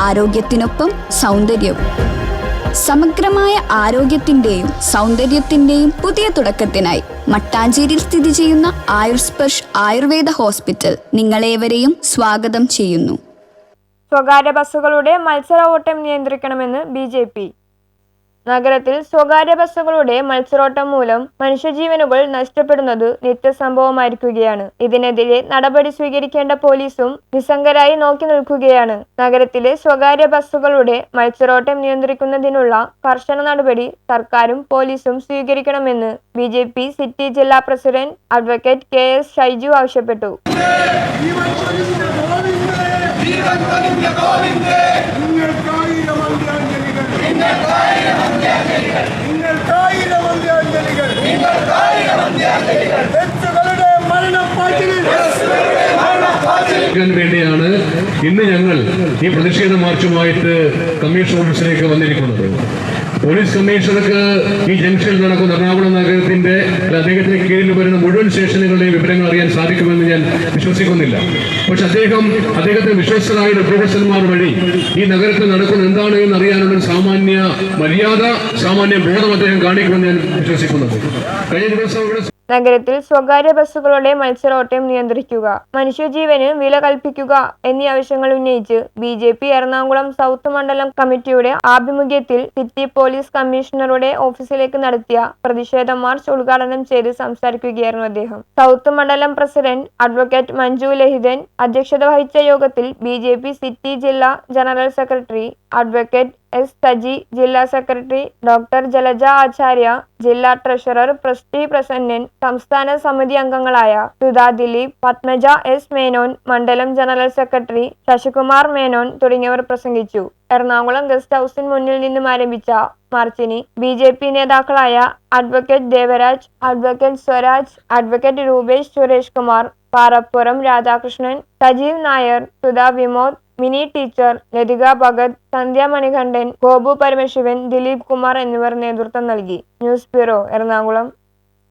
ആരോഗ്യത്തിനൊപ്പം സൗന്ദര്യവും. സമഗ്രമായ ആരോഗ്യത്തിന്റെയും സൗന്ദര്യത്തിന്റെയും പുതിയ തുടക്കത്തിനായി മട്ടാഞ്ചേരിയിൽ സ്ഥിതി ചെയ്യുന്ന ആയുർസ്പർശ് ആയുർവേദ ഹോസ്പിറ്റൽ നിങ്ങളേവരെയും സ്വാഗതം ചെയ്യുന്നു. സ്വകാര്യ ബസ്സുകളുടെ മത്സര ഓട്ടം നിയന്ത്രിക്കണമെന്ന് BJP. നഗരത്തിൽ സ്വകാര്യ ബസ്സുകളുടെ മത്സരോട്ടം മൂലം മനുഷ്യജീവനുകൾ നഷ്ടപ്പെടുന്നത് നിത്യസംഭവമായിരിക്കുകയാണ്. ഇതിനെതിരെ നടപടി സ്വീകരിക്കേണ്ട പോലീസും നിസ്സംഗരായി നോക്കി നിൽക്കുകയാണ്. നഗരത്തിലെ സ്വകാര്യ ബസ്സുകളുടെ മത്സരോട്ടം നിയന്ത്രിക്കുന്നതിനുള്ള കർശന നടപടി സർക്കാരും പോലീസും സ്വീകരിക്കണമെന്ന് BJP സിറ്റി ജില്ലാ പ്രസിഡന്റ് അഡ്വക്കേറ്റ് KS ഷൈജു ആവശ്യപ്പെട്ടു. വേണ്ടിയാണ് ഇന്ന് ഞങ്ങൾ ഈ പ്രതിഷേധ മാർച്ചുമായിട്ട് കമ്മീഷൻ ഓഫീസിലേക്ക് വന്നിരിക്കുന്നത്. പോലീസ് കമ്മീഷണർക്ക് ഈ ജംഗ്ഷനിൽ നടക്കുന്ന എറണാകുളം നഗരത്തിന്റെ അദ്ദേഹത്തിന് കീഴിൽ വരുന്ന മുഴുവൻ സ്റ്റേഷനുകളുടെയും വിവരങ്ങൾ അറിയാൻ സാധിക്കുമെന്ന് ഞാൻ വിശ്വസിക്കുന്നില്ല. പക്ഷെ അദ്ദേഹത്തിന് വിശ്വസ്തരായ ഉദ്യോഗസ്ഥന്മാർ വഴി ഈ നഗരത്തിൽ നടക്കുന്ന എന്താണ് എന്ന് അറിയാനുള്ള സാമാന്യ മര്യാദ, സാമാന്യ ബോധം അദ്ദേഹം കാണിക്കുമെന്ന് ഞാൻ വിശ്വസിക്കുന്നത്. കഴിഞ്ഞ ദിവസം നഗരത്തിൽ സ്വകാര്യ ബസ്സുകളുടെ മത്സരോട്ടം നിയന്ത്രിക്കുക, മനുഷ്യജീവന് വില കൽപ്പിക്കുക എന്നീ ആവശ്യങ്ങൾ ഉന്നയിച്ച് BJP എറണാകുളം സൗത്ത് മണ്ഡലം കമ്മിറ്റിയുടെ ആഭിമുഖ്യത്തിൽ സിറ്റി പോലീസ് കമ്മീഷണറുടെ ഓഫീസിലേക്ക് നടത്തിയ പ്രതിഷേധ മാർച്ച് ഉദ്ഘാടനം ചെയ്ത് സംസാരിക്കുകയായിരുന്നു അദ്ദേഹം. സൗത്ത് മണ്ഡലം പ്രസിഡന്റ് അഡ്വക്കേറ്റ് മഞ്ജു ലഹിതൻ അധ്യക്ഷത വഹിച്ച യോഗത്തിൽ BJP സിറ്റി ജില്ലാ general secretary advocate S Saji, ജില്ലാ സെക്രട്ടറി ഡോക്ടർ ജലജ ആചാര്യ, ജില്ലാ ട്രഷറർ പ്രസ്റ്റി പ്രസന്നൻ, സംസ്ഥാന സമിതി അംഗങ്ങളായ സുധാ ദിലീപ്, പത്മജ S മേനോൻ, മണ്ഡലം ജനറൽ സെക്രട്ടറി ശശികുമാർ മേനോൻ തുടങ്ങിയവർ പ്രസംഗിച്ചു. എറണാകുളം ഗസ്റ്റ് ഹൌസിന് മുന്നിൽ നിന്നും ആരംഭിച്ച മാർച്ചിന് BJP നേതാക്കളായ advocate Devaraj, advocate Swaraj, advocate Rupesh Suresh Kumar, Parappuram Radhakrishnan, Sajeev Nair, Sudha Vimod, Mini teacher, Lathika Bhagat, Sandhya Manikandan, Gopu Paramasivan, Dileep Kumar എന്നിവർ നേതൃത്വം നൽകി. News bureau, Ernakulam.